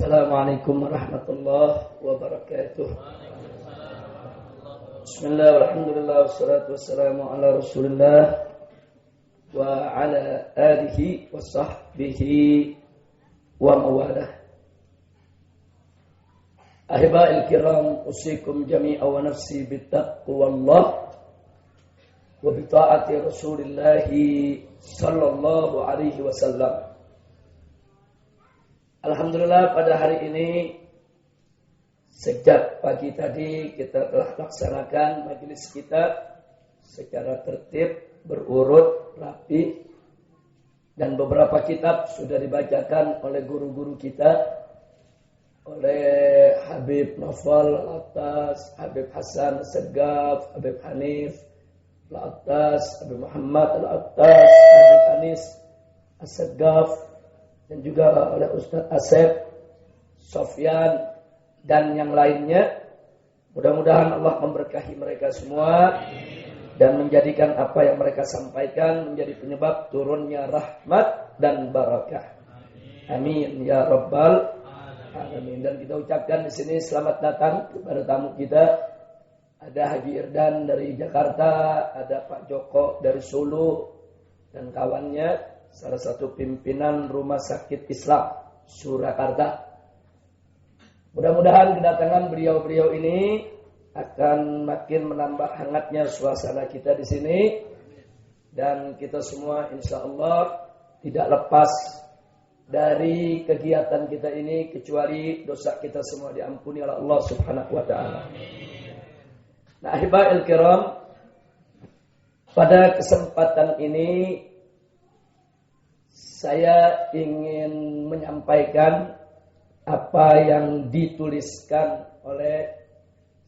Assalamualaikum warahmatullahi wabarakatuh. Bismillah, walhamdulillah, wassalatu wassalamu ala rasulillah wa ala alihi wa sahbihi wa mawalah. Ahiba'il kiram, usikum jami'a wa nafsi bittaqwallah wa bita'ati rasulillahi sallallahu alaihi wasallam. Alhamdulillah, pada hari ini sejak pagi tadi kita telah laksanakan majelis kita secara tertib, berurut, rapi, dan beberapa kitab sudah dibacakan oleh guru-guru kita, oleh Habib Nawfal Al-Attas, Habib Hasan Segaf, Habib Hanif Al-Attas, Habib Muhammad Al-Attas, Habib Anis As-Segaf, dan juga oleh Ustadz Asep, Sofyan, dan yang lainnya. Mudah-mudahan Allah memberkahi mereka semua dan menjadikan apa yang mereka sampaikan menjadi penyebab turunnya rahmat dan barakah. Amin ya rabbal alamin. Dan kita ucapkan di sini selamat datang kepada tamu kita. Ada Haji Irdan dari Jakarta, ada Pak Joko dari Solo dan kawannya, salah satu pimpinan Rumah Sakit Islam Surakarta. Mudah-mudahan kedatangan beliau-beliau ini akan makin menambah hangatnya suasana kita di sini, dan kita semua insya Allah tidak lepas dari kegiatan kita ini kecuali dosa kita semua diampuni oleh Allah Subhanahu wa taala. Nah, ahiba'il kiram, pada kesempatan ini saya ingin menyampaikan apa yang dituliskan oleh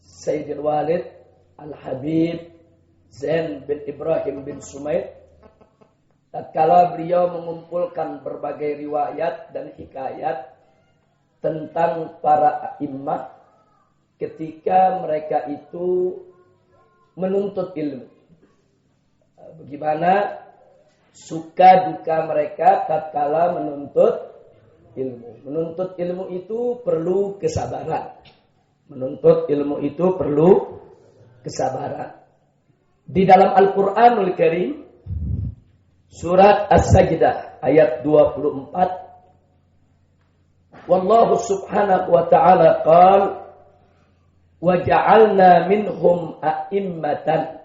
Sayyidil Walid Al-Habib Zain bin Ibrahim bin Sumaid tatkala beliau mengumpulkan berbagai riwayat dan hikayat tentang para a'immah ketika mereka itu menuntut ilmu. Bagaimana suka duka mereka tatkala menuntut ilmu. Menuntut ilmu itu perlu kesabaran. Menuntut ilmu itu perlu kesabaran. Di dalam Al-Qur'anul Karim surat As-Sajdah ayat 24, Wallahu subhanahu wa ta'ala qala wa ja'alna minhum a'immatan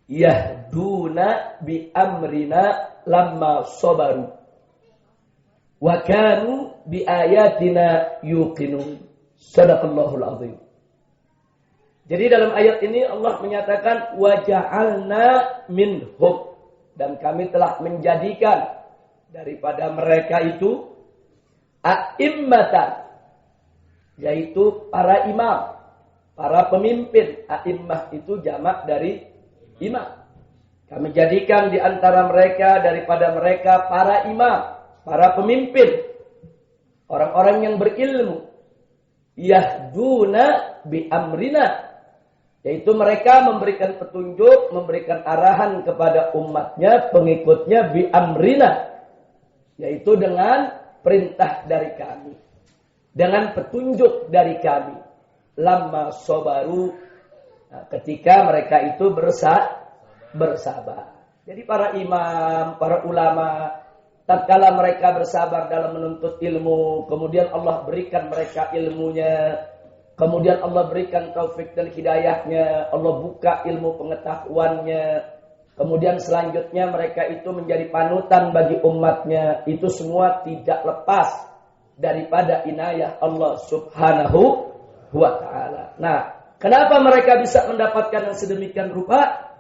yahduna bi amrina lamma sabaru wa kanu bi ayatina yuqinun. Shadaqallahul azim. Jadi dalam ayat ini Allah menyatakan wa ja'alna minhum, dan kami telah menjadikan daripada mereka itu a'immatan, yaitu para imam, para pemimpin. A'immah itu jamak dari imam. Kami jadikan di antara mereka, daripada mereka, para imam, para pemimpin, orang-orang yang berilmu. Yahduna bi amrina, yaitu mereka memberikan petunjuk, memberikan arahan kepada umatnya, pengikutnya, bi amrina, yaitu dengan perintah dari kami, dengan petunjuk dari kami. Lamma sabaru, nah, ketika mereka itu bersabar. Jadi para imam, para ulama, tatkala mereka bersabar dalam menuntut ilmu, kemudian Allah berikan mereka ilmunya, kemudian Allah berikan taufik dan hidayahnya, Allah buka ilmu pengetahuannya, kemudian selanjutnya mereka itu menjadi panutan bagi umatnya. Itu semua tidak lepas daripada inayah Allah Subhanahu wa ta'ala. Nah, kenapa mereka bisa mendapatkan yang sedemikian rupa?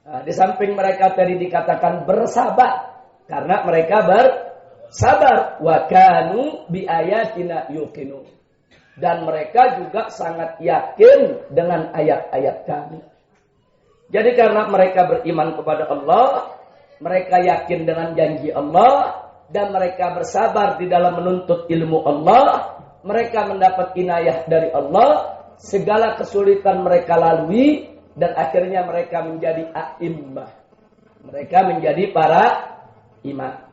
Nah, di samping mereka tadi dikatakan bersabar, karena mereka bersabar. Wa kanu bi ayatina yuqinu, dan mereka juga sangat yakin dengan ayat-ayat kami. Jadi karena mereka beriman kepada Allah, mereka yakin dengan janji Allah, dan mereka bersabar di dalam menuntut ilmu Allah, mereka mendapat inayah dari Allah, segala kesulitan mereka lalui, dan akhirnya mereka menjadi a'immah. Mereka menjadi para imam.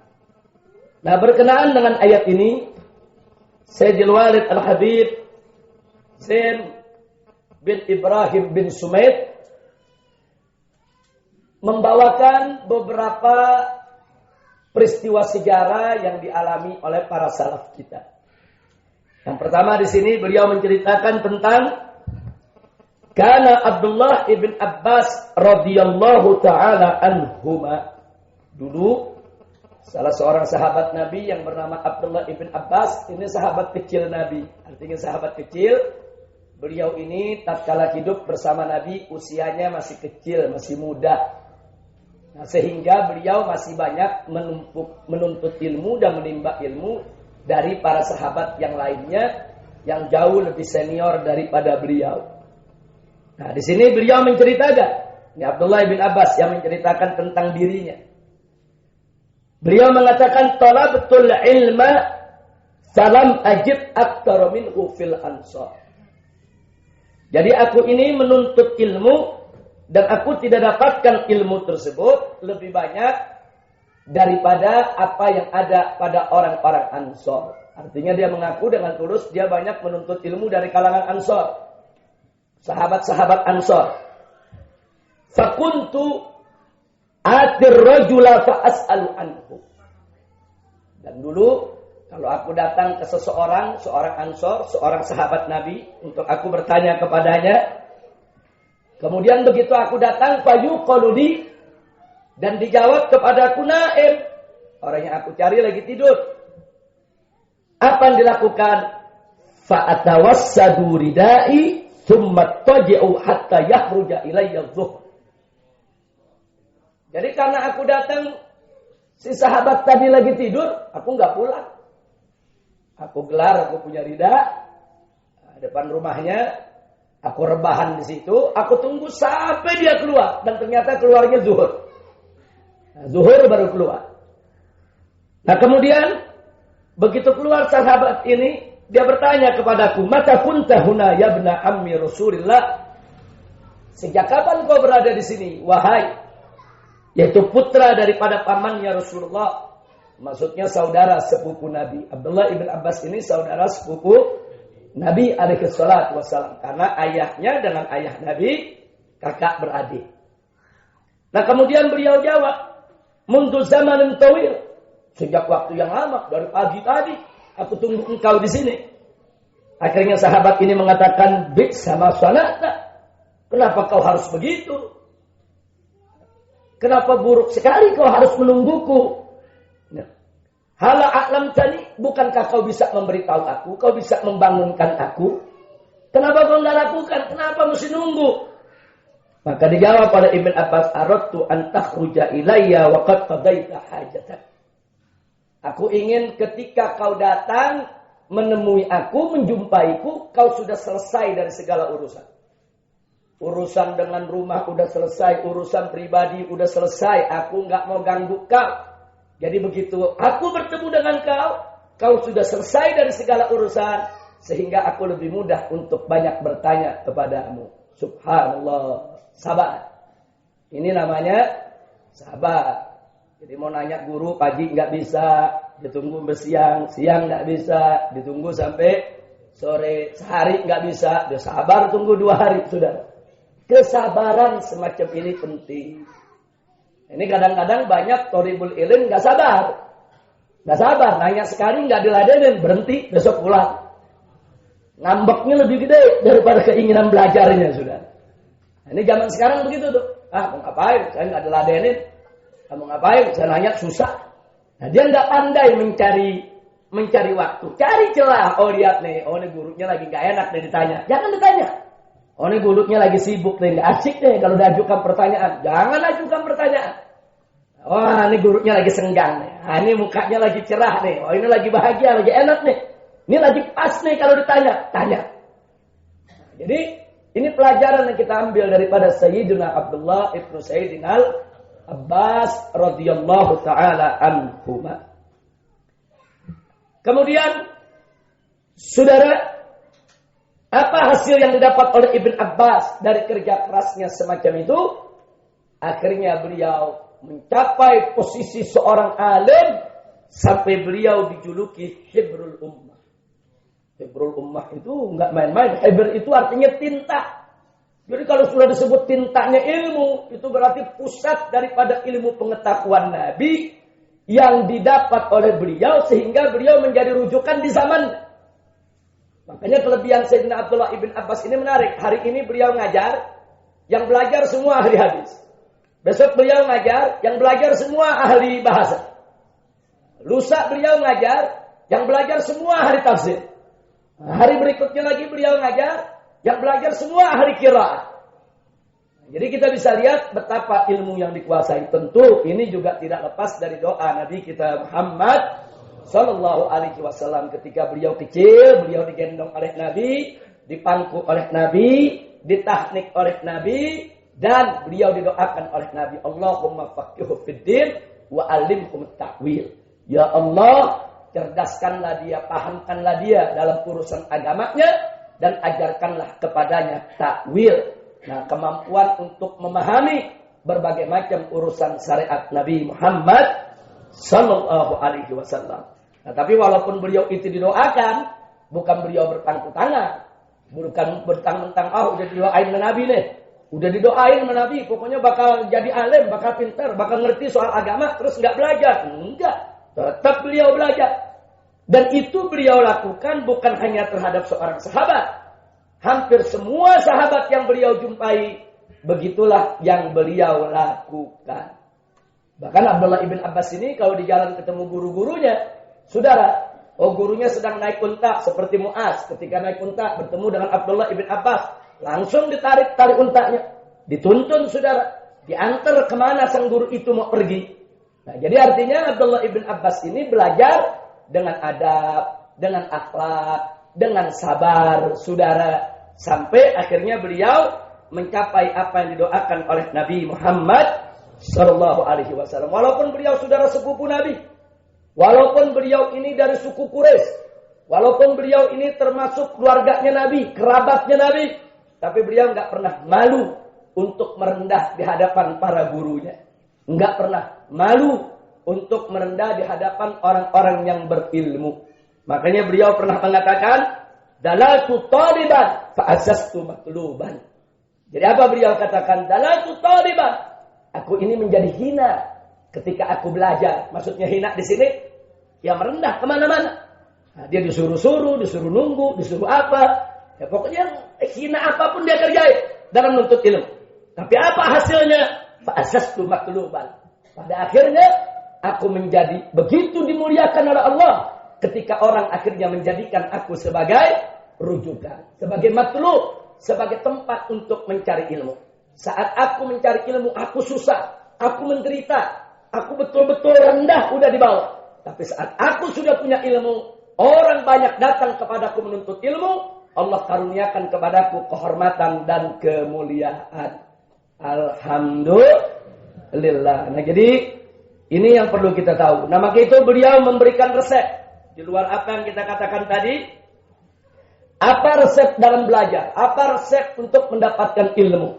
Nah, berkenaan dengan ayat ini, Sayyidil Walid Al-Habib Zain bin Ibrahim bin Sumaid membawakan beberapa peristiwa sejarah yang dialami oleh para salaf kita. Yang pertama di sini beliau menceritakan tentang kana Abdullah ibn Abbas radhiyallahu taala anhuma. Dulu salah seorang sahabat Nabi yang bernama Abdullah ibn Abbas, ini sahabat kecil Nabi. Artinya sahabat kecil. Beliau ini tatkala hidup bersama Nabi usianya masih kecil, masih muda. Nah, sehingga beliau masih banyak menuntut ilmu dan menimba ilmu dari para sahabat yang lainnya yang jauh lebih senior daripada beliau. Nah, di sini beliau menceritakan, ini Abdullah bin Abbas yang menceritakan tentang dirinya. Beliau mengatakan talabtul ilma salam ajib aktsara minhu fil ansar. Jadi aku ini menuntut ilmu dan aku tidak dapatkan ilmu tersebut lebih banyak daripada apa yang ada pada orang-orang Ansor. Artinya dia mengaku dengan tulus dia banyak menuntut ilmu dari kalangan Ansor. Sahabat-sahabat Ansor. Fakuntu atir rajula fa'as'alu anhu. Dan dulu kalau aku datang ke seorang Ansor, seorang sahabat Nabi untuk aku bertanya kepadanya, kemudian begitu aku datang fayuqalu li dan dijawab kepadaku naim, orang yang aku cari lagi tidur. Apa yang dilakukan? Fa'atawassadu ridai thumma taji'u hatta yahruja ilayya dhuhr. Jadi karena aku datang, si sahabat tadi lagi tidur, aku enggak pulang. Aku gelar, aku punya rida depan rumahnya, aku rebahan di situ, aku tunggu sampai dia keluar dan ternyata keluarnya zuhur. Nah, zuhur baru keluar. Nah, kemudian begitu keluar sahabat ini, dia bertanya kepadaku, "Mata kunta huna ya ibna ammi Rasulillah?" Sejak kapan kau berada di sini, wahai yaitu putra daripada pamannya Rasulullah? Maksudnya saudara sepupu Nabi. Abdullah ibn Abbas ini saudara sepupu Nabi alaihi salatu wassalam. Karena ayahnya dengan ayah Nabi kakak beradik. Nah, kemudian beliau jawab, "Mundu zamanin tawil." Sejak waktu yang lama, dari pagi tadi aku tunggu engkau di sini. Akhirnya sahabat ini mengatakan, "Bi'sa ma sana'ta." Kenapa kau harus begitu? Kenapa buruk sekali kau harus menungguku? Hala a'lam tani, bukankah kau bisa memberitahu aku, kau bisa membangunkan aku? Kenapa kau enggak lakukan? Kenapa mesti nunggu? Maka dijawab oleh Ibn Abbas, "Aradtu an takhruja ilayya wa qad qadaita hajatak." Aku ingin ketika kau datang menemui aku, menjumpaiku, kau sudah selesai dari segala urusan. Urusan dengan rumah udah selesai, urusan pribadi udah selesai, aku enggak mau ganggu kau. Jadi begitu aku bertemu dengan kau, kau sudah selesai dari segala urusan, sehingga aku lebih mudah untuk banyak bertanya kepadamu. Subhanallah, sabar. Ini namanya sabar. Jadi mau nanya guru pagi nggak bisa, ditunggu bersiang, siang nggak bisa, ditunggu sampai sore, sehari nggak bisa, dia sabar tunggu 2 hari sudah. Kesabaran semacam ini penting. Ini kadang-kadang banyak thalibul ilm nggak sabar. Nggak sabar, nanya sekali nggak diladenin, berhenti, besok pulang. Ngambeknya lebih gede daripada keinginan belajarnya sudah. Nah, ini zaman sekarang begitu tuh. Mau ngapain? Saya nggak diladenin. Kamu ngapain? Saya nanya susah. Nah, dia nggak pandai mencari waktu. Cari celah. Oh, lihat nih. Oh, ini gurunya lagi nggak enak nih ditanya. Jangan ditanya. Oh, ini gurunya lagi sibuk nih, nggak asik nih kalau diajukan pertanyaan. Jangan ajukan pertanyaan. Oh, ini gurunya lagi senggang nih. Nah, ini mukanya lagi cerah nih. Oh, ini lagi bahagia, lagi enak nih. Ini lagi pas nih kalau ditanya. Tanya. Nah, jadi, ini pelajaran yang kita ambil daripada Sayyidina Abdullah ibnu Sayyidina Abbas radhiyallahu ta'ala anhuma. Kemudian, saudara, apa hasil yang didapat oleh Ibn Abbas dari kerja kerasnya semacam itu? Akhirnya beliau mencapai posisi seorang alim sampai beliau dijuluki Hibrul Ummah. Hibrul ummah itu nggak main-main. Hibr itu artinya tinta. Jadi kalau sudah disebut tintanya ilmu, itu berarti pusat daripada ilmu pengetahuan Nabi yang didapat oleh beliau sehingga beliau menjadi rujukan di zaman. Makanya kelebihan Sayyidina Abdullah ibn Abbas ini menarik. Hari ini beliau ngajar, yang belajar semua ahli hadis. Besok beliau ngajar, yang belajar semua ahli bahasa. Lusa beliau ngajar, yang belajar semua ahli tafsir. Hari berikutnya lagi beliau ngajar, yang belajar semua ahli qiraah. Jadi kita bisa lihat betapa ilmu yang dikuasai. Tentu ini juga tidak lepas dari doa Nabi kita Muhammad sallallahu alaihi wasallam. Ketika beliau kecil, beliau digendong oleh Nabi, dipangku oleh Nabi, ditahnik oleh Nabi, dan beliau didoakan oleh Nabi. Allahumma faqihu fid din wa 'allimhum ta'wil. Ya Allah, cerdaskanlah dia, pahamkanlah dia dalam urusan agamanya dan ajarkanlah kepadanya takwil. Nah, kemampuan untuk memahami berbagai macam urusan syariat Nabi Muhammad sallallahu alaihi wasallam. Nah, tapi walaupun beliau itu didoakan, bukan beliau berpangku tangan, bukan bertang-tang udah didoain sama Nabi nih. Udah didoain sama Nabi, pokoknya bakal jadi alim, bakal pintar, bakal ngerti soal agama, terus nggak belajar. Enggak, tetap beliau belajar. Dan itu beliau lakukan bukan hanya terhadap seorang sahabat. Hampir semua sahabat yang beliau jumpai, begitulah yang beliau lakukan. Bahkan Abdullah ibn Abbas ini kalau di jalan ketemu guru-gurunya, saudara, gurunya sedang naik unta seperti Muaz. Ketika naik unta bertemu dengan Abdullah ibn Abbas, langsung ditarik tali untanya. Dituntun saudara, diantar kemana sang guru itu mau pergi. Nah, jadi artinya Abdullah ibn Abbas ini belajar dengan adab, dengan akhlak, dengan sabar, saudara. Sampai akhirnya beliau mencapai apa yang didoakan oleh Nabi Muhammad sallallahu alaihi wasallam. Walaupun beliau saudara sepupu Nabi, walaupun beliau ini dari suku Quraisy, walaupun beliau ini termasuk keluarganya Nabi, kerabatnya Nabi, tapi beliau nggak pernah malu untuk merendah di hadapan para gurunya. Nggak pernah malu untuk merendah di hadapan orang-orang yang berilmu. Makanya beliau pernah mengatakan, dalatu taliban fa'azastu matluban. Jadi apa beliau katakan? Dalatu taliban. Aku ini menjadi hina ketika aku belajar. Maksudnya hina di sini, ya merendah kemana-mana. Nah, dia disuruh-suruh, disuruh nunggu, disuruh apa. Ya pokoknya hina apapun dia kerjain dalam menuntut ilmu. Tapi apa hasilnya? Fa'azastu matluban. Pada akhirnya, aku menjadi begitu dimuliakan oleh Allah ketika orang akhirnya menjadikan aku sebagai rujukan, sebagai matlub, sebagai tempat untuk mencari ilmu. Saat aku mencari ilmu, aku susah, aku menderita, aku betul-betul rendah, udah di bawah. Tapi saat aku sudah punya ilmu, orang banyak datang kepadaku menuntut ilmu, Allah karuniakan kepadaku kehormatan dan kemuliaan. Alhamdulillah. Nah, jadi ini yang perlu kita tahu. Nah, maka itu beliau memberikan resep. Di luar apa yang kita katakan tadi. Apa resep dalam belajar? Apa resep untuk mendapatkan ilmu?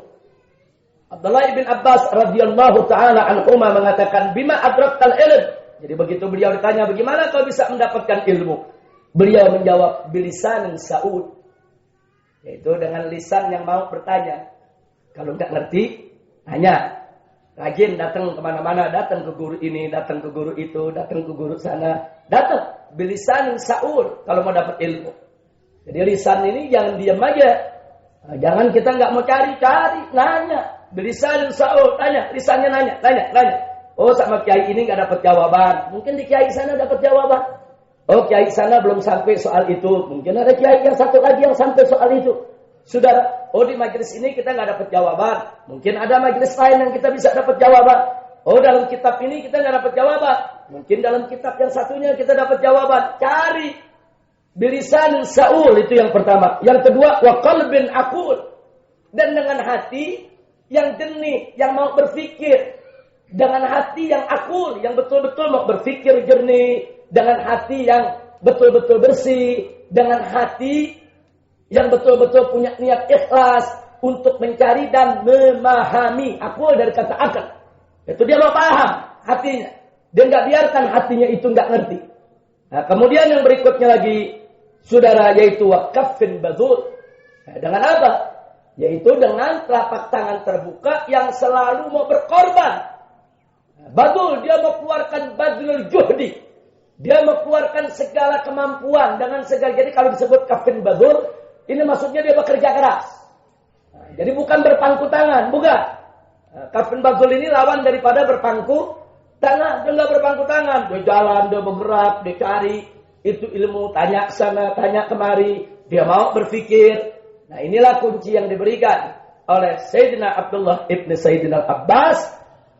Abdullah ibn Abbas radhiyallahu ta'ala anhuma mengatakan, bima adraktal ilm. Jadi begitu beliau ditanya, bagaimana kau bisa mendapatkan ilmu? Beliau menjawab, bilisanin sa'ud. Yaitu dengan lisan yang mau bertanya. Kalau nggak ngerti, tanya. Rajin datang kemana-mana, datang ke guru ini, datang ke guru itu, datang ke guru sana, datang bilisanin sa'ul kalau mau dapat ilmu. Jadi lisan ini jangan diam aja, nah, jangan kita nggak mau cari, nanya. Bilisanin sa'ul, tanya, lisannya nanya. Oh sama kiai ini nggak dapat jawaban, mungkin di kiai sana dapat jawaban. Oh kiai sana belum sampai soal itu, mungkin ada kiai yang satu lagi yang sampai soal itu. Saudara, oh di majelis ini kita nggak dapat jawaban. Mungkin ada majelis lain yang kita bisa dapat jawaban. Oh dalam kitab ini kita nggak dapat jawaban. Mungkin dalam kitab yang satunya kita dapat jawaban. Cari. Bilisan sa'ul itu yang pertama. Yang kedua, wa qalbin aqul. Dan dengan hati yang jernih, yang mau berfikir. Dengan hati yang aqul, yang betul-betul mau berfikir jernih. Dengan hati yang betul-betul bersih. Dengan hati yang betul-betul punya niat ikhlas untuk mencari dan memahami. Aqul dari kata akal. Itu dia mau paham hatinya. Dia nggak biarkan hatinya itu nggak ngerti. Nah, kemudian yang berikutnya lagi, saudara, yaitu wa kaffin badul. Nah, dengan apa? Yaitu dengan telapak tangan terbuka yang selalu mau berkorban. Nah, badul, dia mau keluarkan badlul juhdi. Dia mau keluarkan segala kemampuan dengan segala. Jadi kalau disebut kaffin badul, ini maksudnya dia bekerja keras. Nah, jadi bukan berpangku tangan, bukan. Nah, kaffin badul ini lawan daripada berpangku tangan. Dia nggak berpangku tangan, dia jalan, dia bergerak, dia cari itu ilmu, tanya sana, tanya kemari, dia mau berpikir. Nah, inilah kunci yang diberikan oleh Sayyidina Abdullah ibn Sayyidina Abbas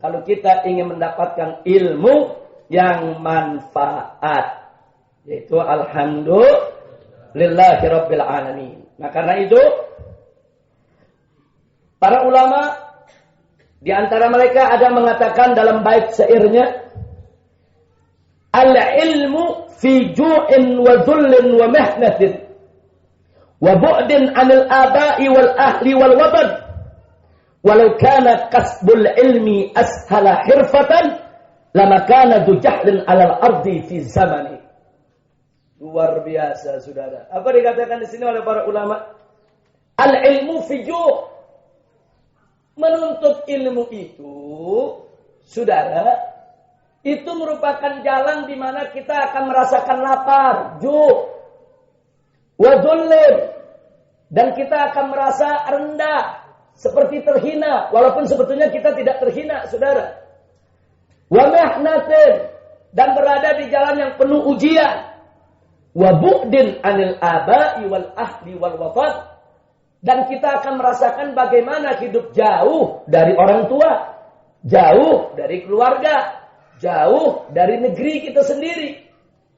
kalau kita ingin mendapatkan ilmu yang manfaat, yaitu alhamdulillahi rabbil alamin. Nah, karena itu para ulama di antara mereka ada mengatakan dalam bait syairnya, al-ilmu fi ju'in wa dhullin wa mihnatin wa bu'din 'anil aba'i wal ahli wal watan walau kana kasbul ilmi ashala hirfatan lama kana du jahlin 'alal ardi fi zamani. Luar biasa, saudara. Apa dikatakan di sini oleh para ulama? Al-ilmu fi ju'. Menuntut ilmu itu, saudara, itu merupakan jalan di mana kita akan merasakan lapar, ju', wa dhullin, dan kita akan merasa rendah, seperti terhina, walaupun sebetulnya kita tidak terhina, saudara. Wa mihnatin, dan berada di jalan yang penuh ujian. Wa bu'din 'anil aba'i wal ahli wal watan, dan kita akan merasakan bagaimana hidup jauh dari orang tua, jauh dari keluarga, jauh dari negeri kita sendiri.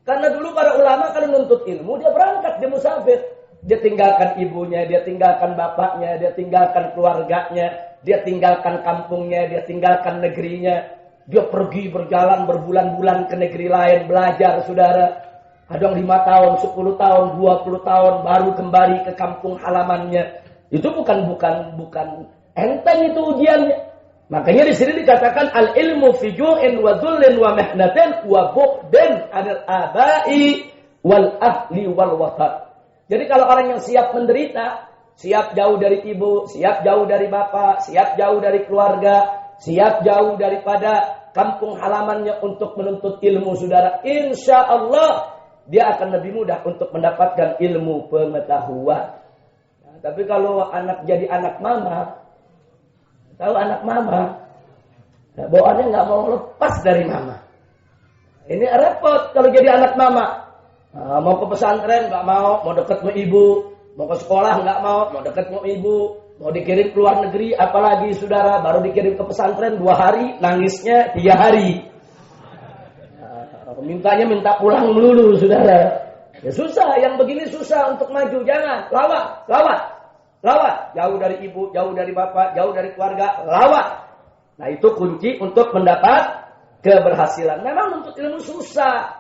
Karena dulu para ulama kalau menuntut ilmu, dia berangkat, dia musafir. Dia tinggalkan ibunya, dia tinggalkan bapaknya, dia tinggalkan keluarganya, dia tinggalkan kampungnya, dia tinggalkan negerinya. Dia pergi berjalan berbulan-bulan ke negeri lain, belajar, saudara. Kadang 5 tahun, 10 tahun, 20 tahun, baru kembali ke kampung halamannya. Itu bukan enteng itu ujiannya. Makanya di sini dikatakan al-ilmu fi ju'in wa dhullin wa mihnatin wa bu'din 'anil aba'i wal ahli wal watan. Jadi kalau orang yang siap menderita, siap jauh dari ibu, siap jauh dari bapak, siap jauh dari keluarga, siap jauh daripada kampung halamannya untuk menuntut ilmu, saudara, insya Allah dia akan lebih mudah untuk mendapatkan ilmu pengetahuan. Nah, tapi kalau anak jadi anak mama, tahu anak mama, nah, bawaannya nggak mau lepas dari mama. Ini repot kalau jadi anak mama. Nah, mau ke pesantren nggak mau deket sama ibu, mau ke sekolah nggak mau deket sama ibu, mau dikirim ke luar negeri, apalagi saudara, baru dikirim ke pesantren 2 hari, nangisnya 3 hari. Nah, mintanya minta pulang melulu, saudara. Ya susah, yang begini susah untuk maju. Jangan, lawan. Jauh dari ibu, jauh dari bapak, jauh dari keluarga, lawan. Nah, itu kunci untuk mendapat keberhasilan. Memang nuntut ilmu susah.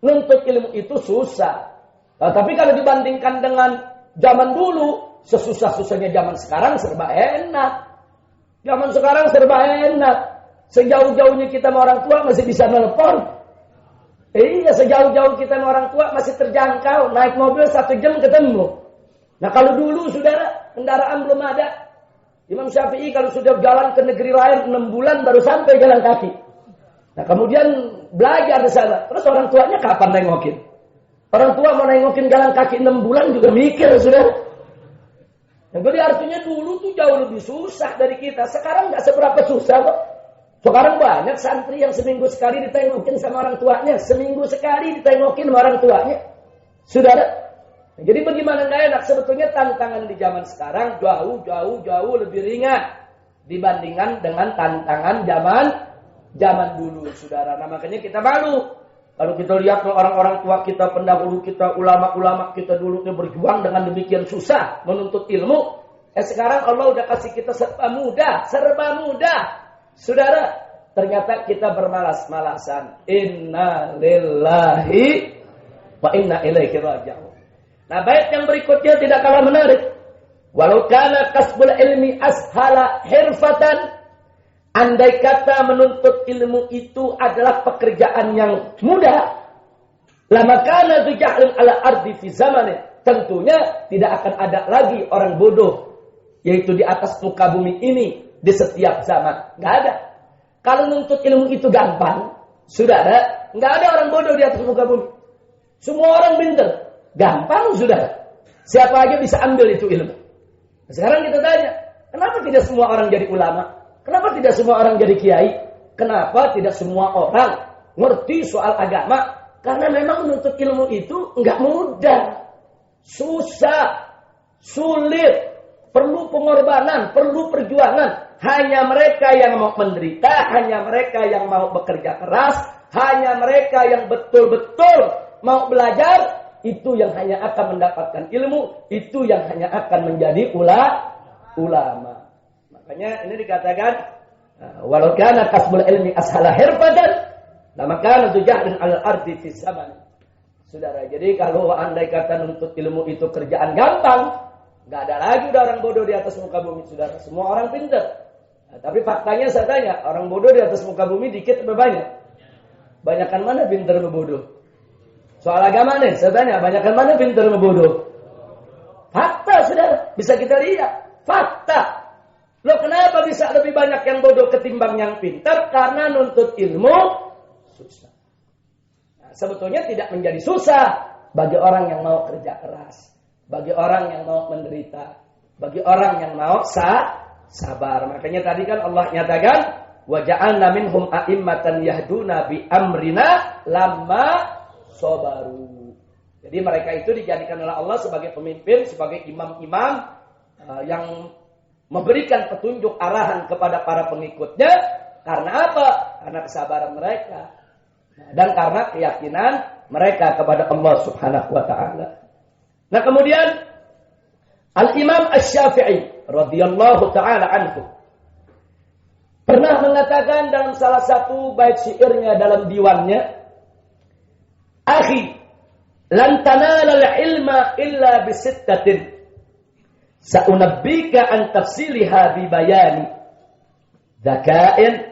Nuntut ilmu itu susah. Nah, tapi kalau dibandingkan dengan zaman dulu, sesusah-susahnya zaman sekarang serba enak. Zaman sekarang serba enak. Sejauh-jauhnya kita sama orang tua masih bisa nelpon. Iya, sejauh-jauh kita sama orang tua masih terjangkau. Naik mobil 1 jam ketemu. Nah, kalau dulu, saudara, kendaraan belum ada. Imam Syafi'i kalau sudah jalan ke negeri lain 6 bulan baru sampai jalan kaki. Nah, kemudian belajar di sana. Terus orang tuanya kapan nengokin? Orang tua mau nengokin jalan kaki 6 bulan juga mikir, saudara. Nah, jadi artinya dulu tuh jauh lebih susah dari kita. Sekarang nggak seberapa susah kok. Sekarang banyak santri yang seminggu sekali ditengokin sama orang tuanya. Seminggu sekali ditengokin sama orang tuanya. Saudara. Nah, jadi bagaimana nggak enak? Sebetulnya tantangan di zaman sekarang jauh lebih ringan dibandingkan dengan tantangan zaman dulu, saudara. Nah, makanya kita malu kalau kita lihat orang-orang tua kita, pendahulu kita, ulama-ulama kita dulu berjuang dengan demikian susah menuntut ilmu. Sekarang Allah udah kasih kita serba mudah, saudara. Ternyata kita bermalas-malasan. Inna lillahi wa inna ilaihi raji'un. Nah, bait yang berikutnya tidak kalah menarik. Walau kana kasbul ilmi ashala hirfatan, andai kata menuntut ilmu itu adalah pekerjaan yang mudah, Lama kana tu jahlun ala ardi fi zamanin. Tentunya tidak akan ada lagi orang bodoh, yaitu di atas muka bumi ini di setiap zaman. Nggak ada. Kalau nuntut ilmu itu gampang, sudah ada. Nggak ada orang bodoh di atas muka bumi. Semua orang pintar. Gampang sudah. Siapa aja bisa ambil itu ilmu. Sekarang kita tanya, kenapa tidak semua orang jadi ulama? Kenapa tidak semua orang jadi kiai? Kenapa tidak semua orang ngerti soal agama? Karena memang menuntut ilmu itu nggak mudah. Susah, sulit, perlu pengorbanan, perlu perjuangan. Hanya mereka yang mau menderita, hanya mereka yang mau bekerja keras, hanya mereka yang betul-betul mau belajar, itu yang hanya akan mendapatkan ilmu, itu yang hanya akan menjadi ulama. Makanya ini dikatakan, walau kana kasbul ilmi ashala hirfatan, lama kana tujahdun al-ardi fi zaman. Saudara, jadi kalau andai kata nuntut ilmu itu kerjaan gampang, nggak ada lagi udah orang bodoh di atas muka bumi, saudara. Semua orang pintar. Nah, tapi faktanya saya tanya, orang bodoh di atas muka bumi dikit atau banyak? Banyakan mana pintar atau bodoh? Soal agama nih, saya tanya, banyakan mana pintar atau bodoh? Fakta, saudara. Bisa kita lihat. Fakta. Loh, kenapa bisa lebih banyak yang bodoh ketimbang yang pintar? Karena nuntut ilmu susah. Sebetulnya tidak menjadi susah bagi orang yang mau kerja keras, bagi orang yang mau menderita, bagi orang yang mau sabar. Makanya tadi kan Allah nyatakan, wa ja'alna minhum a'immatan yahduna bi amrina lamma sabaru. Jadi mereka itu dijadikan oleh Allah sebagai pemimpin, sebagai imam-imam yang memberikan petunjuk arahan kepada para pengikutnya. Karena apa? Karena kesabaran mereka. Dan karena keyakinan mereka kepada Allah Subhanahu wa taala. Nah, kemudian Al-Imam Asy-Syafi'i radhiyallahu taala anhu pernah mengatakan dalam salah satu bait syairnya dalam diwannya, "Akhi, lan tanala al-ilma illa bi sittatin. Sa'unabbika an tafsiliha bi bayani. Dzaka'in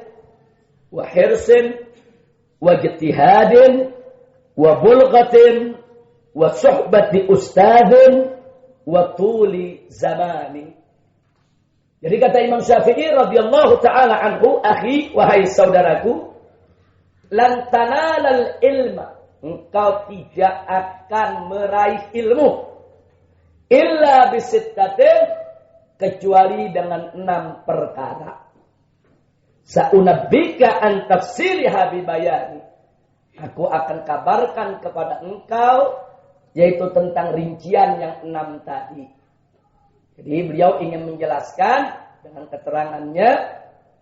wa hirsin wajtihadin wa bulghatin wa suhbati ustadhin wa tuli zamani." Jadi kata Imam Syafi'i radhiyallahu taala anhu, "Akhi, wahai saudaraku, lan tanalal ilma, engkau tidak akan meraih ilmu illa bisittatin, kecuali dengan 6 perkara. Sa'unabbika an tafsiliha bi bayani. Aku akan kabarkan kepada engkau yaitu tentang rincian yang 6 tadi." Jadi beliau ingin menjelaskan dengan keterangannya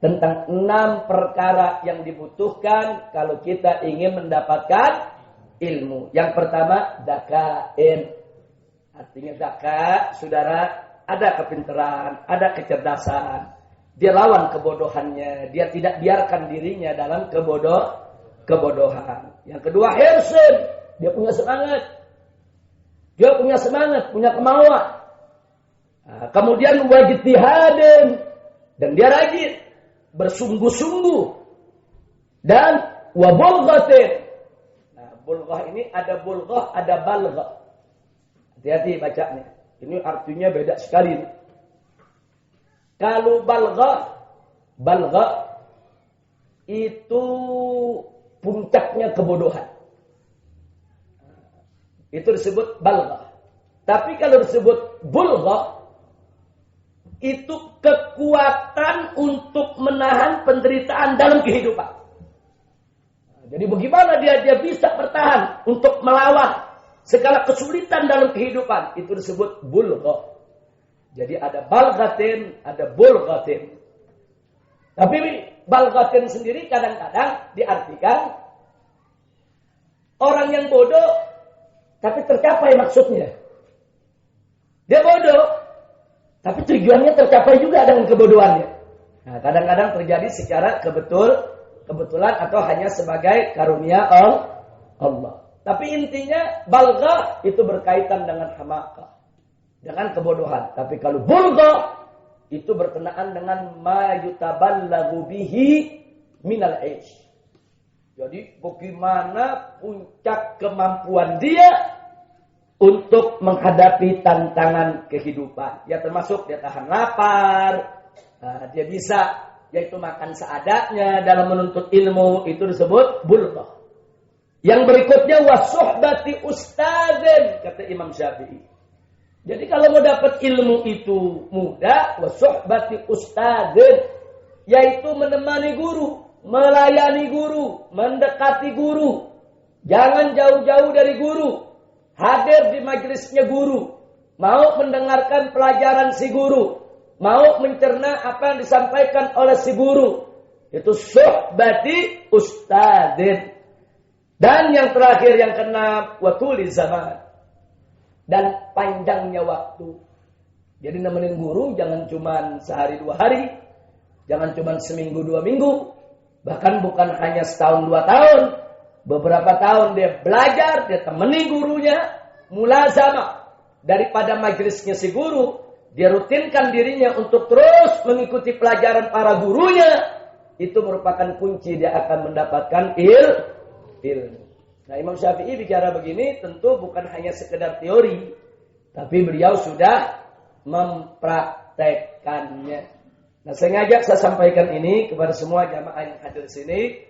tentang 6 perkara yang dibutuhkan kalau kita ingin mendapatkan ilmu. Yang pertama, dzakain. Artinya zakat, saudara, ada kepintaran, ada kecerdasan. Dia lawan kebodohannya. Dia tidak biarkan dirinya dalam kebodohan. Yang kedua, hirsun. Dia punya semangat. Dia punya semangat, punya kemauan. Nah, kemudian wajtihadin. Dan dia rajin. Bersungguh-sungguh. Dan wabulghatin. Nah, bulghah ini ada bulghah, ada balghah. Hati-hati bacanya. Ini artinya beda sekali. Kalau balghah itu puncaknya kebodohan. Itu disebut balghah. Tapi kalau disebut bulghah, itu kekuatan untuk menahan penderitaan dalam kehidupan. Jadi bagaimana dia bisa bertahan untuk melawan segala kesulitan dalam kehidupan. Itu disebut bulghah. Jadi ada balghatin, ada bulghatin. Tapi balghatin sendiri kadang-kadang diartikan orang yang bodoh tapi tercapai maksudnya. Dia bodoh tapi tujuannya tercapai juga dengan kebodohannya. Nah, kadang-kadang terjadi secara kebetulan atau hanya sebagai karunia Allah. Tapi intinya balghah itu berkaitan dengan hamakah, dengan kebodohan. Tapi kalau bulghah itu berkenaan dengan ma yutaballagu bihi minal aish. Jadi bagaimana puncak kemampuan dia untuk menghadapi tantangan kehidupan. Ya termasuk dia tahan lapar, dia bisa yaitu makan seadanya dalam menuntut ilmu, itu disebut bulghah. Yang berikutnya wasuhbati ustadzin, kata Imam Syafi'i. Jadi kalau mau dapat ilmu itu mudah, wasuhbati ustadzin, yaitu menemani guru, melayani guru, mendekati guru. Jangan jauh-jauh dari guru. Hadir di majelisnya guru, mau mendengarkan pelajaran si guru, mau mencerna apa yang disampaikan oleh si guru. Itu suhbati ustadzin. Dan yang terakhir yang keenam, watuli zaman. Dan panjangnya waktu. Jadi nemenin guru jangan cuma sehari 2 hari, jangan cuma seminggu 2 minggu, bahkan bukan hanya setahun 2 tahun. Beberapa tahun dia belajar, dia temani gurunya, mulazamah. Daripada majelisnya si guru, dia rutinkan dirinya untuk terus mengikuti pelajaran para gurunya. Itu merupakan kunci dia akan mendapatkan ilmu. Nah, Imam Syafi'i bicara begini tentu bukan hanya sekedar teori, tapi beliau sudah mempraktekkannya. Nah, sengaja saya sampaikan ini kepada semua jamaah yang hadir di sini,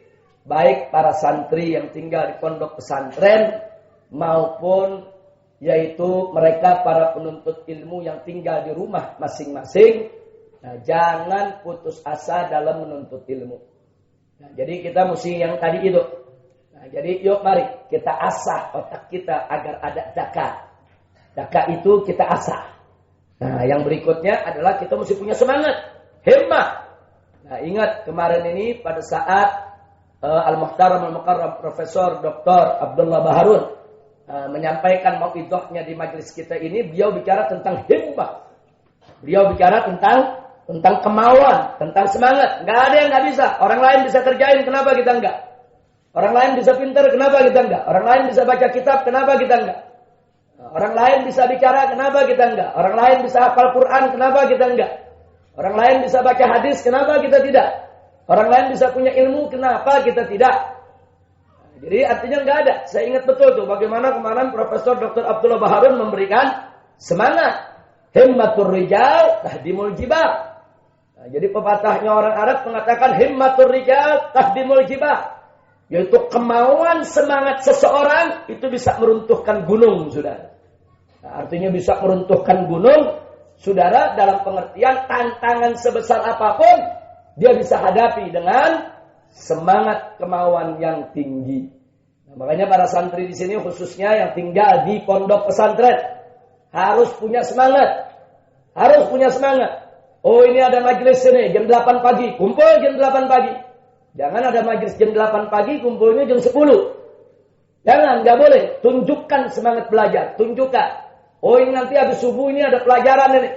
baik para santri yang tinggal di pondok pesantren maupun yaitu mereka para penuntut ilmu yang tinggal di rumah masing-masing. Nah, jangan putus asa dalam menuntut ilmu. Nah, jadi kita mesti yang tadi itu. Nah, jadi yuk mari kita asah otak kita agar ada zakat. Zakat itu kita asah. Nah, yang berikutnya adalah kita mesti punya semangat, himmah. Nah, ingat kemarin ini pada saat Al-Muhtaram Al-Mukarram Profesor Dr. Abdullah Baharun menyampaikan mau'idhahnya di majelis kita ini, beliau bicara tentang himmah. Beliau bicara tentang kemauan, tentang semangat. Enggak ada yang enggak bisa. Orang lain bisa kerjain, kenapa kita enggak? Orang lain bisa pintar, kenapa kita enggak? Orang lain bisa baca kitab, kenapa kita enggak? Orang lain bisa bicara, kenapa kita enggak? Orang lain bisa hafal Quran, kenapa kita enggak? Orang lain bisa baca hadis, kenapa kita tidak? Orang lain bisa punya ilmu, kenapa kita tidak? Jadi artinya enggak ada. Saya ingat betul tuh bagaimana kemarin Profesor Dr. Abdullah Baharun memberikan semangat. Himmatur rijal tahdimul jibal. Nah, jadi pepatahnya orang Arab mengatakan himmatur rijal tahdimul jibal. Yaitu kemauan semangat seseorang itu bisa meruntuhkan gunung, saudara. Nah, artinya bisa meruntuhkan gunung, saudara, dalam pengertian tantangan sebesar apapun dia bisa hadapi dengan semangat kemauan yang tinggi. Nah, makanya para santri di sini khususnya yang tinggal di pondok pesantren harus punya semangat. Harus punya semangat. Oh, ini ada majelis sini jam 8 pagi, kumpul jam 8 pagi. Jangan ada majelis jam 8 pagi, kumpulnya jam 10. Jangan, enggak boleh. Tunjukkan semangat belajar, tunjukkan. Oh, ini nanti habis subuh ini ada pelajaran ini.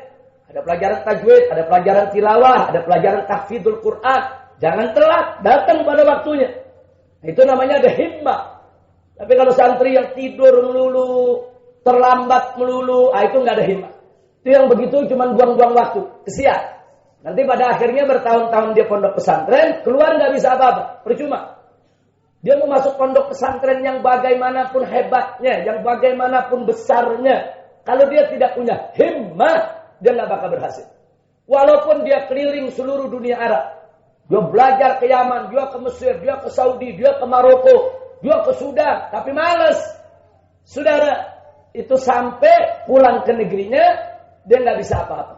Ada pelajaran tajwid, ada pelajaran tilawah, ada pelajaran tahfidzul Quran. Jangan telat, datang pada waktunya. Itu namanya ada himmah. Tapi kalau santri yang tidur melulu, terlambat melulu, itu enggak ada himmah. Itu yang begitu cuma buang-buang waktu, kesian. Nanti pada akhirnya bertahun-tahun dia pondok pesantren, keluar nggak bisa apa-apa, percuma. Dia mau masuk pondok pesantren yang bagaimanapun hebatnya, yang bagaimanapun besarnya, kalau dia tidak punya himmah, dia nggak bakal berhasil. Walaupun dia keliling seluruh dunia Arab, dia belajar ke Yaman, dia ke Mesir, dia ke Saudi, dia ke Maroko, dia ke Sudan, tapi malas. Saudara, itu sampai pulang ke negerinya, dia nggak bisa apa-apa.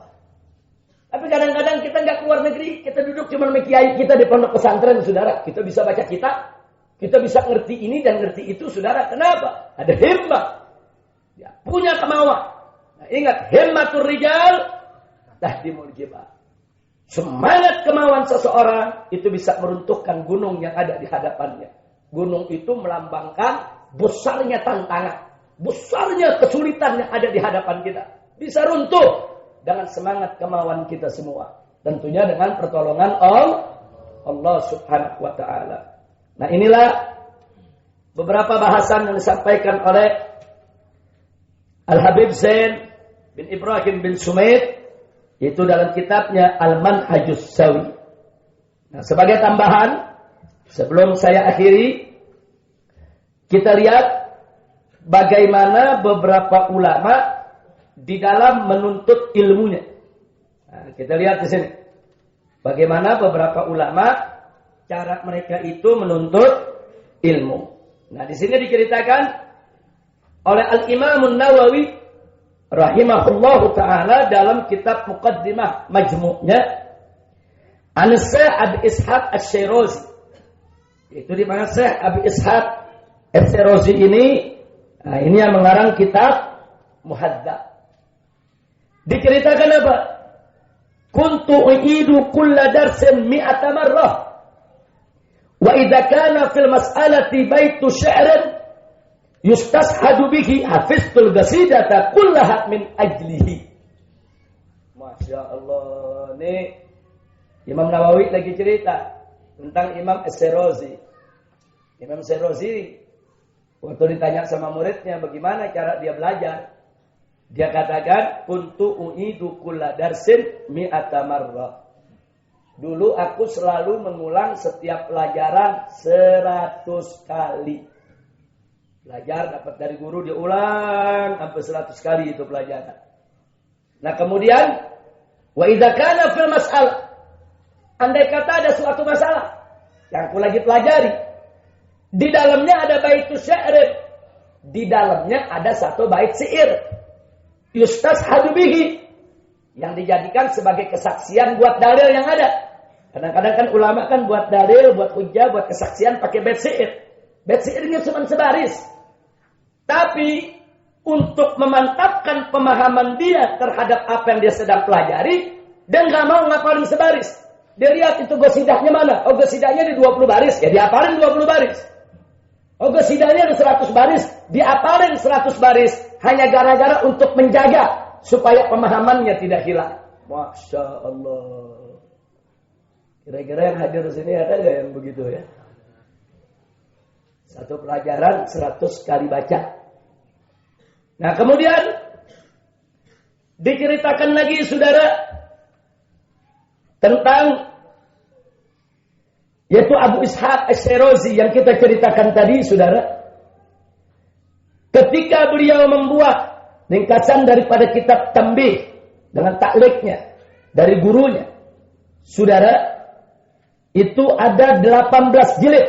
Tapi kadang-kadang kita nggak keluar negeri, kita duduk cuma sama kiai kita di pondok pesantren, saudara. Kita bisa baca kitab, kita bisa ngerti ini dan ngerti itu, saudara. Kenapa? Ada himmah. Ya, punya kemauan. Nah, ingat, himmatur rijal tahdimul jibal. Semangat kemauan seseorang itu bisa meruntuhkan gunung yang ada di hadapannya. Gunung itu melambangkan besarnya tantangan, besarnya kesulitan yang ada di hadapan kita. Bisa runtuh dengan semangat kemauan kita semua. Tentunya dengan pertolongan Allah Subhanahu wa ta'ala. Nah, inilah beberapa bahasan yang disampaikan oleh Al-Habib Zain bin Ibrahim bin Sumaid, itu dalam kitabnya Al-Manhajus Sawi. Nah, sebagai tambahan, Sebelum saya akhiri, kita lihat bagaimana beberapa ulama di dalam menuntut ilmunya. Nah, kita lihat di sini. Bagaimana beberapa ulama cara mereka itu menuntut ilmu. Nah, di sini diceritakan oleh Al-Imam An-Nawawi rahimahullahu taala dalam kitab Muqaddimah Majmu'nya An-Syekh Abi Ishaq Asy-Syirazi. Itu di mana Syekh Abi Ishaq Asy-Syirazi ini, nah ini yang mengarang kitab Muhadzab. Diceritakan apa? Kuntu u'idu kulla darsin mi'ata marrah. Wa idza kana fil mas'alati baitu syi'rin yustashhadu bihi hafiztul qasidata kullaha min ajlihi. Masya Allah. Nih Imam Nawawi lagi cerita tentang Imam Asy-Syirazi. Imam Asy-Syirazi waktu ditanya sama muridnya bagaimana cara dia belajar, dia katakan kuntu u'idu kulla darsin mi'ata marrah. Dulu aku selalu mengulang setiap pelajaran 100 kali. Belajar dapat dari guru dia ulang sampai 100 kali itu pelajaran. Nah, kemudian wa idza kana fil mas'alah, andai kata ada suatu masalah yang aku lagi pelajari, di dalamnya ada baitus syair, di dalamnya ada satu bait syair, yustashhadu bihi, yang dijadikan sebagai kesaksian buat dalil yang ada. Kadang-kadang kan ulama kan buat dalil, buat hujjah, buat kesaksian pakai bait syair. Bait syairnya cuma sebaris. Tapi untuk memantapkan pemahaman dia terhadap apa yang dia sedang pelajari, dia nggak mau ngapalin sebaris. Dia lihat itu gosidahnya mana. Oh, gosidahnya di 20 baris, ya diapalin 20 baris. Oh, gosidahnya di 100 baris, diapalin 100 baris. Hanya gara-gara untuk menjaga supaya pemahamannya tidak hilang. Masya Allah. Kira-kira yang hadir di sini ada nggak yang begitu ya? Satu pelajaran 100 kali baca. Nah, kemudian diceritakan lagi saudara tentang yaitu Abu Ishaq Asy-Syirazi yang kita ceritakan tadi saudara. Ketika beliau membuat ringkasan daripada kitab Tanbih dengan takliknya dari gurunya, saudara, itu ada 18 jilid.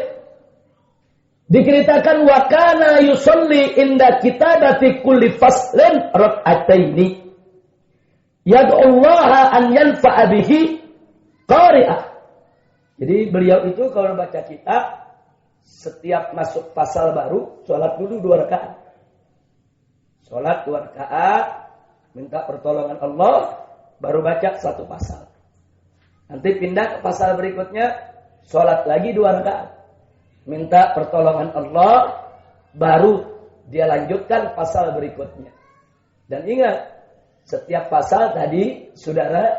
Diceritakan wa kana yusalli inda kitabati kulli faslin rak'ataini. Yad'ullaha an yanfa'a bihi qari'ah. Jadi beliau itu kalau baca kitab setiap masuk pasal baru salat dulu 2 rakaat. Salat 2 rakaat, minta pertolongan Allah, baru baca 1 pasal. Nanti pindah ke pasal berikutnya, salat lagi 2 rakaat. Minta pertolongan Allah, baru dia lanjutkan pasal berikutnya. Dan ingat, setiap pasal tadi, saudara,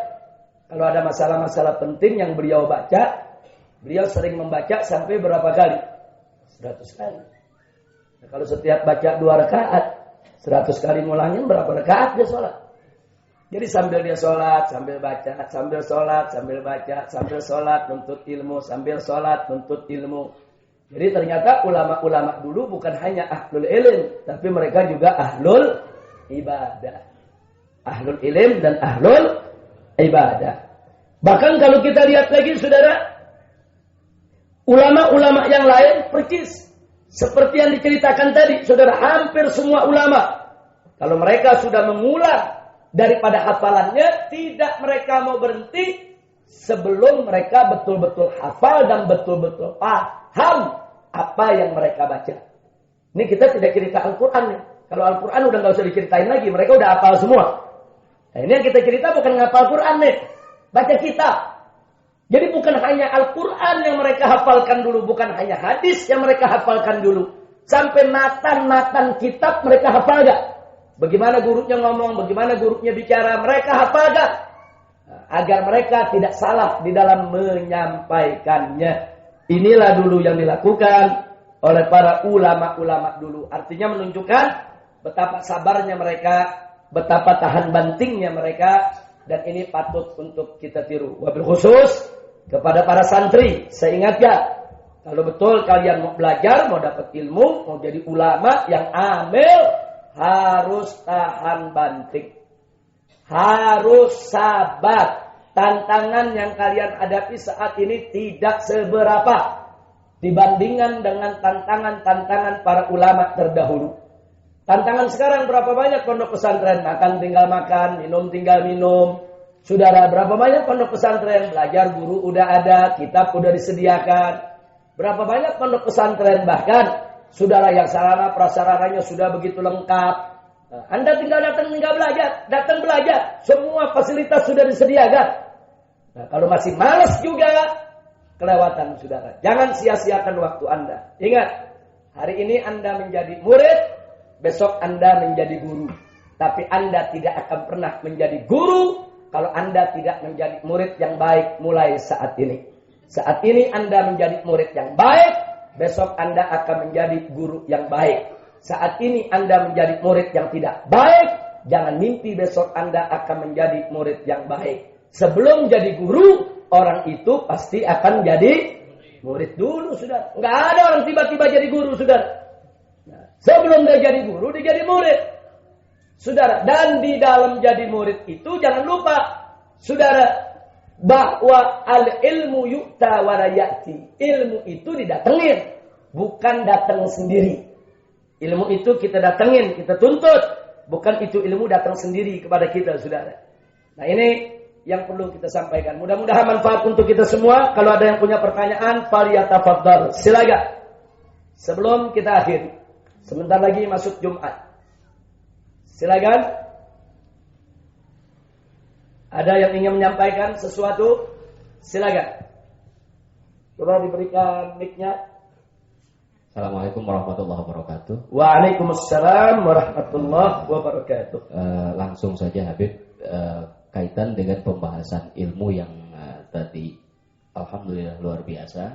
kalau ada masalah-masalah penting yang beliau baca, beliau sering membaca sampai berapa kali? 100 kali. Nah, kalau setiap baca 2 rakaat, 100 kali ngulangin berapa rakaat dia sholat? Jadi sambil dia sholat, sambil baca, sambil sholat, sambil baca, sambil sholat, nuntut ilmu, sambil sholat, nuntut ilmu. Jadi ternyata ulama-ulama dulu bukan hanya ahlul ilm, tapi mereka juga ahlul ibadah. Ahlul ilm dan ahlul ibadah. Bahkan kalau kita lihat lagi saudara, ulama-ulama yang lain percis seperti yang diceritakan tadi, saudara, hampir semua ulama kalau mereka sudah mengulang daripada hafalannya, tidak mereka mau berhenti sebelum mereka betul-betul hafal dan betul-betul paham apa yang mereka baca. Ini kita tidak cerita Al-Quran nih. Kalau Al-Quran udah nggak usah diceritain lagi, mereka udah hafal semua. Nah, ini yang kita cerita bukan ngapal Quran nih, baca kitab. Jadi bukan hanya Al-Quran yang mereka hafalkan dulu, bukan hanya hadis yang mereka hafalkan dulu, sampai matan-matan kitab mereka hafal gak? Bagaimana gurunya ngomong, bagaimana gurunya bicara, mereka hafal gak? Agar mereka tidak salah di dalam menyampaikannya. Inilah dulu yang dilakukan oleh para ulama-ulama dulu. Artinya menunjukkan betapa sabarnya mereka, betapa tahan bantingnya mereka, dan ini patut untuk kita tiru. Wabil khusus kepada para santri, saya ingatkan Kalau betul kalian mau belajar, mau dapat ilmu, mau jadi ulama yang amil, harus tahan banting. Harus sabar. Tantangan yang kalian hadapi saat ini tidak seberapa dibandingkan dengan tantangan-tantangan para ulama terdahulu. Tantangan sekarang berapa banyak pondok pesantren? Makan tinggal makan, minum tinggal minum. Saudara, berapa banyak pondok pesantren? Belajar guru udah ada, kitab udah disediakan. Berapa banyak pondok pesantren? Bahkan saudara yang sarana prasarananya sudah begitu lengkap. Anda tinggal tinggal belajar. Semua fasilitas sudah disediakan. Nah, kalau masih malas juga, kelewatan saudara. Jangan sia-siakan waktu Anda. Ingat, hari ini Anda menjadi murid, besok Anda menjadi guru. Tapi Anda tidak akan pernah menjadi guru kalau Anda tidak menjadi murid yang baik mulai saat ini. Saat ini Anda menjadi murid yang baik, besok Anda akan menjadi guru yang baik. Saat ini Anda menjadi murid yang tidak baik, jangan mimpi besok Anda akan menjadi murid yang baik. Sebelum jadi guru, orang itu pasti akan jadi murid dulu, saudara. Nggak ada orang tiba-tiba jadi guru, saudara. Nah, sebelum dia jadi guru, dia jadi murid. Saudara, dan di dalam jadi murid itu jangan lupa, saudara, bahwa al-ilmu yu'ta wa la ya'ti. Ilmu itu didatengin, bukan datang sendiri. Ilmu itu kita datengin, kita tuntut, bukan itu ilmu datang sendiri kepada kita, saudara. Nah, ini yang perlu kita sampaikan. Mudah-mudahan manfaat untuk kita semua. Kalau ada yang punya pertanyaan, falyatafaddal. Silakan. Sebelum kita akhiri, sebentar lagi masuk Jumat. Silakan. Ada yang ingin menyampaikan sesuatu? Silakan. Coba diberikan mic-nya. Assalamualaikum warahmatullahi wabarakatuh. Waalaikumsalam warahmatullahi wabarakatuh. Langsung saja Habib, kaitan dengan pembahasan ilmu yang tadi, alhamdulillah luar biasa.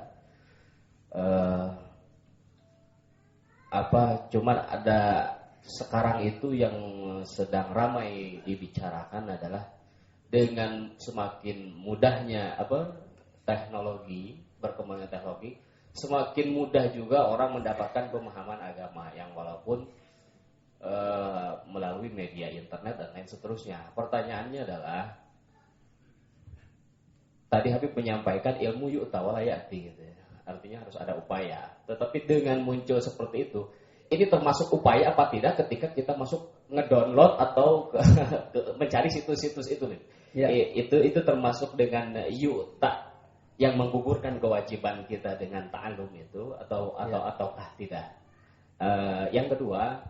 Cuman ada sekarang itu yang sedang ramai dibicarakan adalah dengan semakin mudahnya teknologi, berkembangnya teknologi, semakin mudah juga orang mendapatkan pemahaman agama yang walaupun melalui media internet dan lain seterusnya. Pertanyaannya adalah, tadi Habib menyampaikan ilmu yu'ta wa la ya'ti gitu ya. Artinya harus ada upaya. Tetapi dengan muncul seperti itu, ini termasuk upaya apa tidak ketika kita masuk ngedownload atau mencari situs-situs itu nih. Ya. Itu termasuk dengan yu'ta yang menggugurkan kewajiban kita dengan ta'allum itu ataukah tidak. Yang kedua,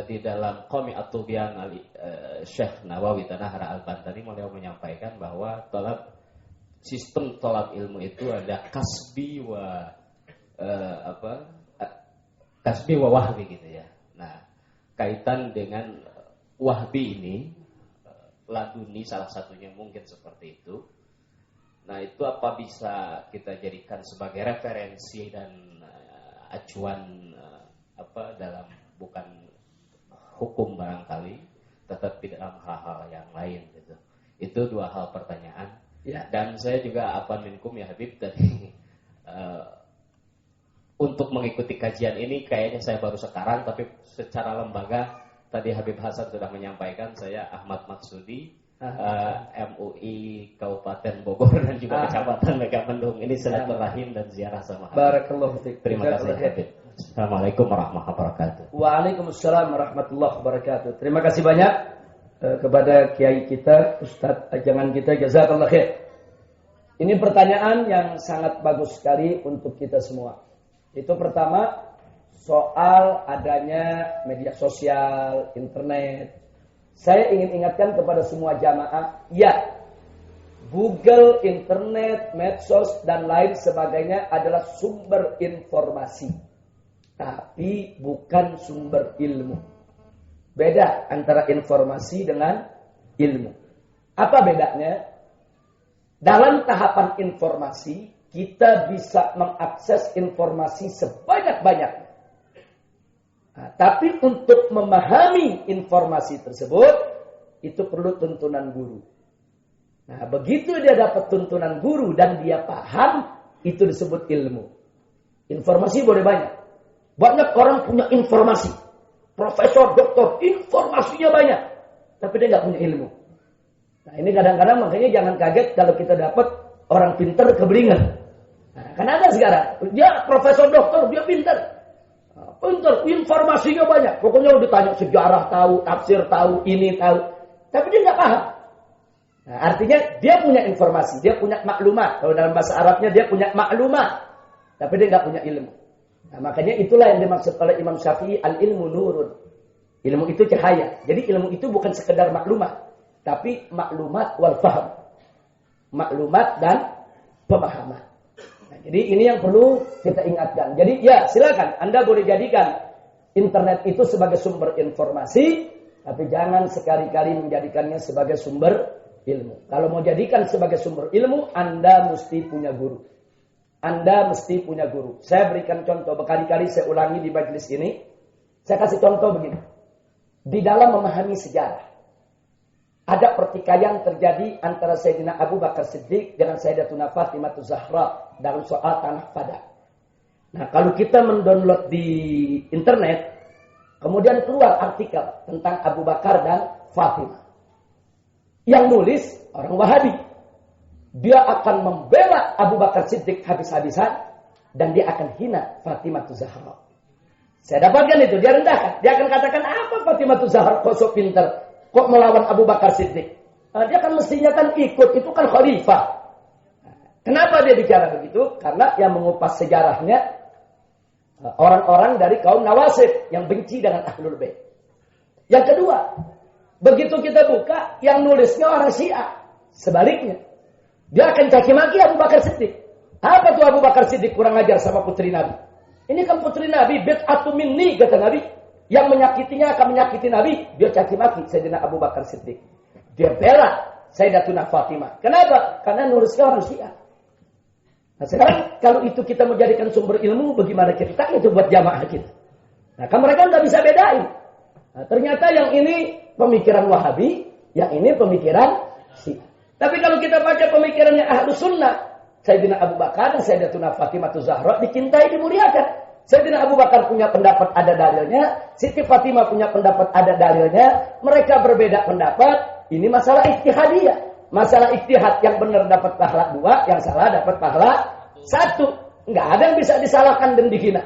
di dalam Qami at-Tubyan Syekh Nawawi Tanahara Al-Bantani beliau menyampaikan bahwa sistem tolab ilmu itu ada kasbi wa wahbi gitu ya. Nah, kaitan dengan wahbi ini, laduni salah satunya mungkin seperti itu. Nah, itu apa bisa kita jadikan sebagai referensi dan acuan dalam bukan hukum barangkali, tetapi dalam hal-hal yang lain gitu. Itu dua hal pertanyaan. Ya. Dan saya juga minkum ya Habib tadi untuk mengikuti kajian ini kayaknya saya baru sekarang, tapi secara lembaga tadi Habib Hasan sudah menyampaikan. Saya Ahmad Maksudi, MUI Kabupaten Bogor dan juga Kecamatan Megamendung. Ini silaturahim dan ziarah sama Habib. Barakallahu fiik. Terima kasih Habib. Assalamualaikum warahmatullahi wabarakatuh. Waalaikumsalam warahmatullahi wabarakatuh. Terima kasih banyak kepada kiai kita, Ustadz ajangan kita, jazakallah khair. Ini pertanyaan yang sangat bagus sekali untuk kita semua. Itu pertama, soal adanya media sosial, internet. Saya ingin ingatkan kepada semua jamaah, ya, Google, internet, medsos, dan lain sebagainya adalah sumber informasi. Tapi bukan sumber ilmu. Beda antara informasi dengan ilmu. Apa bedanya? Dalam tahapan informasi, kita bisa mengakses informasi sebanyak-banyaknya. Nah, tapi untuk memahami informasi tersebut, itu perlu tuntunan guru. Nah, begitu dia dapat tuntunan guru dan dia paham, itu disebut ilmu. Informasi boleh banyak. Banyak orang punya informasi. Profesor, doktor, informasinya banyak. Tapi dia nggak punya ilmu. Nah ini kadang-kadang makanya jangan kaget kalau kita dapat orang pintar kebelingan. Nah, kan ada sekarang. Dia profesor doktor, dia pintar. Pintar, informasinya banyak. Pokoknya udah ditanya sejarah tahu, tafsir tahu, ini tahu. Tapi dia nggak paham. Nah, artinya dia punya informasi, dia punya maklumat. Kalau dalam bahasa Arabnya dia punya maklumat. Tapi dia nggak punya ilmu. Nah, makanya itulah yang dimaksud oleh Imam Syafi'i, al-ilmu nurun. Ilmu itu cahaya. Jadi ilmu itu bukan sekedar maklumat. Tapi maklumat wal faham. Maklumat dan pemahaman. Nah, jadi ini yang perlu kita ingatkan. Jadi ya silakan Anda boleh jadikan internet itu sebagai sumber informasi. Tapi jangan sekali-kali menjadikannya sebagai sumber ilmu. Kalau mau jadikan sebagai sumber ilmu, Anda mesti punya guru. Anda mesti punya guru. Saya berikan contoh, berkali-kali saya ulangi di majelis ini. Saya kasih contoh begini. Di dalam memahami sejarah, ada pertikaian terjadi antara Sayyidina Abu Bakar Siddiq dengan Sayyidatuna Fatimah Zahra dalam soal tanah Padang. Nah, kalau kita mendownload di internet, kemudian keluar artikel tentang Abu Bakar dan Fatimah. Yang nulis orang Wahabi. Dia akan membela Abu Bakar Siddiq habis-habisan dan dia akan hina Fatimah Zahra. Saya dapatkan itu, dia rendahkan. Dia akan katakan, apa Fatimah Zahra kok sok pintar? Kok melawan Abu Bakar Siddiq? Dia kan mestinya kan ikut, itu kan khalifah. Kenapa dia bicara begitu? Karena yang mengupas sejarahnya orang-orang dari kaum Nawasib yang benci dengan Ahlul Bait. Yang kedua, begitu kita buka, yang nulisnya orang Syiah. Sebaliknya, dia akan caci maki Abu Bakar Siddiq. Apa tuh Abu Bakar Siddiq kurang ajar sama putri Nabi? Ini kan putri Nabi, bid'atu minni, kata Nabi. Yang menyakitinya akan menyakiti Nabi. Dia caci maki Sayyidina Abu Bakar Siddiq. Dia bela Sayyidatuna Fatimah. Kenapa? Karena nulisnya orang Syiah. Nah sekarang kalau itu kita menjadikan sumber ilmu, bagaimana kita itu buat jamaah kita? Nah kan mereka nggak bisa bedain. Nah, ternyata yang ini pemikiran Wahabi, yang ini pemikiran Syiah. Tapi kalau kita baca pemikirannya Ahlus Sunnah, Sayyidina Abu Bakar dan Sayyidatuna Fatimah Zahra dicintai, dimuliakan. Sayyidina Abu Bakar punya pendapat ada dalilnya, Siti Fatimah punya pendapat ada dalilnya. Mereka berbeda pendapat. Ini masalah ijtihadiyah. Masalah ijtihad, yang benar dapat pahala 2, yang salah dapat pahala 1. Enggak ada yang bisa disalahkan dan dihina.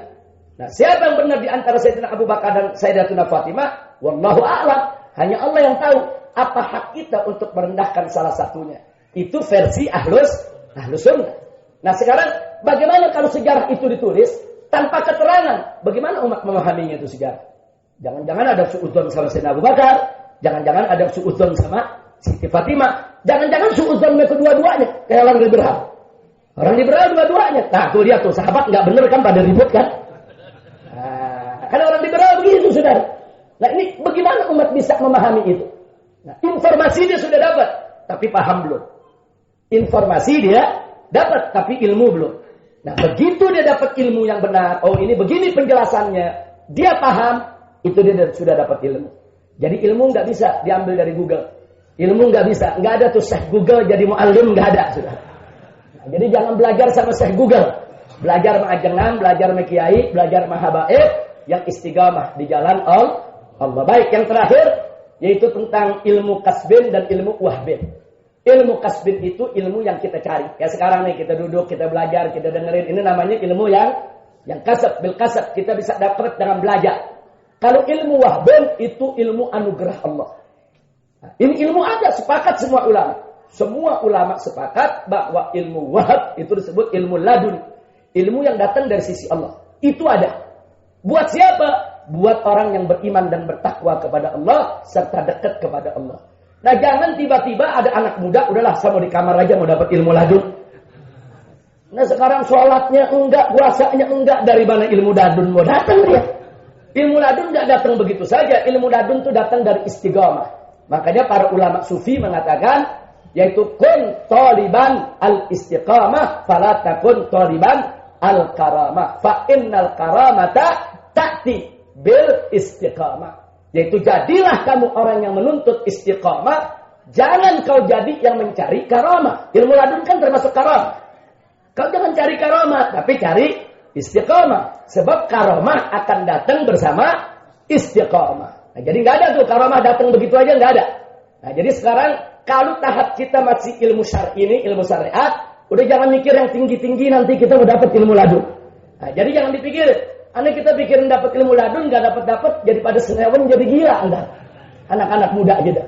Nah, siapa yang benar di antara Sayyidina Abu Bakar dan Sayyidatuna Fatimah? Wallahu a'lam. Hanya Allah yang tahu apa hak kita untuk merendahkan salah satunya. Itu versi Ahlus Sunnah. Nah, sekarang bagaimana kalau sejarah itu ditulis tanpa keterangan? Bagaimana umat memahaminya itu sejarah? Jangan-jangan ada suudzon sama Sayyidina Abu Bakar, jangan-jangan ada suudzon sama Siti Fatimah, jangan-jangan suudzon kedua-duanya kayak orang liberal. Orang liberal dua-duanya. Nah, tuh dia tuh sahabat nggak bener kan, pada ribut kan? Nah, karena orang liberal begitu, saudara. Nah, ini bagaimana umat bisa memahami itu? Nah, informasi dia sudah dapat, tapi paham belum. Informasi dia dapat, tapi ilmu belum. Nah, begitu dia dapat ilmu yang benar, oh ini begini penjelasannya, dia paham, itu dia sudah dapat ilmu. Jadi ilmu nggak bisa diambil dari Google. Ilmu nggak bisa, nggak ada tuh Syekh Google jadi mu'allim, nggak ada sudah. Nah, jadi jangan belajar sama Syekh Google. Belajar sama ajengan, belajar sama kiai, belajar sama habaib yang istiqamah di jalan Allah. Baik, yang terakhir yaitu tentang ilmu kasbin dan ilmu wahbin. Ilmu kasbin itu ilmu yang kita cari. Ya sekarang nih kita duduk, kita belajar, kita dengerin. Ini namanya ilmu yang kasab, bil kasab. Kita bisa dapat dengan belajar. Kalau ilmu wahbin itu ilmu anugerah Allah. Nah, ini ilmu ada, sepakat semua ulama. Semua ulama sepakat bahwa ilmu wahab itu disebut ilmu ladun. Ilmu yang datang dari sisi Allah. Itu ada. Buat siapa? Buat orang yang beriman dan bertakwa kepada Allah serta dekat kepada Allah. Nah, jangan tiba-tiba ada anak muda, udahlah saya mau di kamar aja mau dapat ilmu ladun. Nah, sekarang sholatnya enggak, puasanya enggak, dari mana ilmu ladun mau datang dia? Ilmu ladun enggak datang begitu saja. Ilmu ladun itu datang dari istiqamah. Makanya para ulama sufi mengatakan, yaitu kun taliban al-istiqamah fala takun taliban al-karamah. Fa innal karamata ta'ti bil istiqamah. Yaitu jadilah kamu orang yang menuntut istiqamah, jangan kau jadi yang mencari karamah. Ilmu ladun kan termasuk karamah. Kau jangan cari karamah, tapi cari istiqamah. Sebab karomah akan datang bersama istiqamah. Nah, jadi nggak ada tuh karomah datang begitu aja, nggak ada. Nah, jadi sekarang kalau tahap kita masih ilmu syar'i ini, ilmu syariat, udah jangan mikir yang tinggi-tinggi nanti kita mau dapat ilmu ladun. Nah, jadi jangan dipikir, kita pikirin dapat ilmu ladun nggak dapat, jadi pada senewen jadi gila enggak. Anak-anak muda gitu.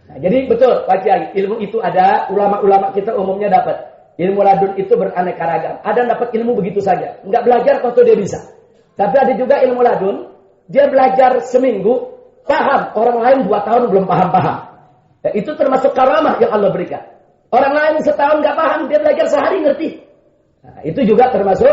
Nah, jadi betul Pak Kiai, ilmu itu ada, ulama-ulama kita umumnya dapat. Ilmu ladun itu beraneka ragam. Ada yang dapat ilmu begitu saja, nggak belajar kalau dia bisa. Tapi ada juga ilmu ladun, dia belajar seminggu, paham. Orang lain 2 tahun belum paham-paham. Ya, itu termasuk karamah yang Allah berikan. Orang lain setahun nggak paham, dia belajar sehari ngerti. Nah, itu juga termasuk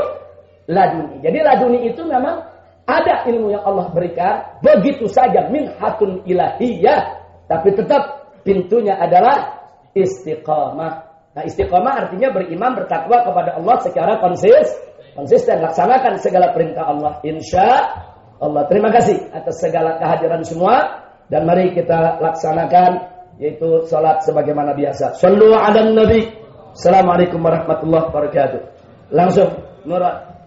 laduni. Jadi laduni itu memang ada ilmu yang Allah berikan, begitu saja minhatun ilahiyah, tapi tetap pintunya adalah istiqamah. Nah, istiqamah artinya beriman, bertakwa kepada Allah secara konsisten, laksanakan segala perintah Allah. Insya Allah. Terima kasih atas segala kehadiran semua, dan mari kita laksanakan yaitu salat sebagaimana biasa. Shallu 'alan nabi. Assalamualaikum warahmatullahi wabarakatuh. Langsung Nurul.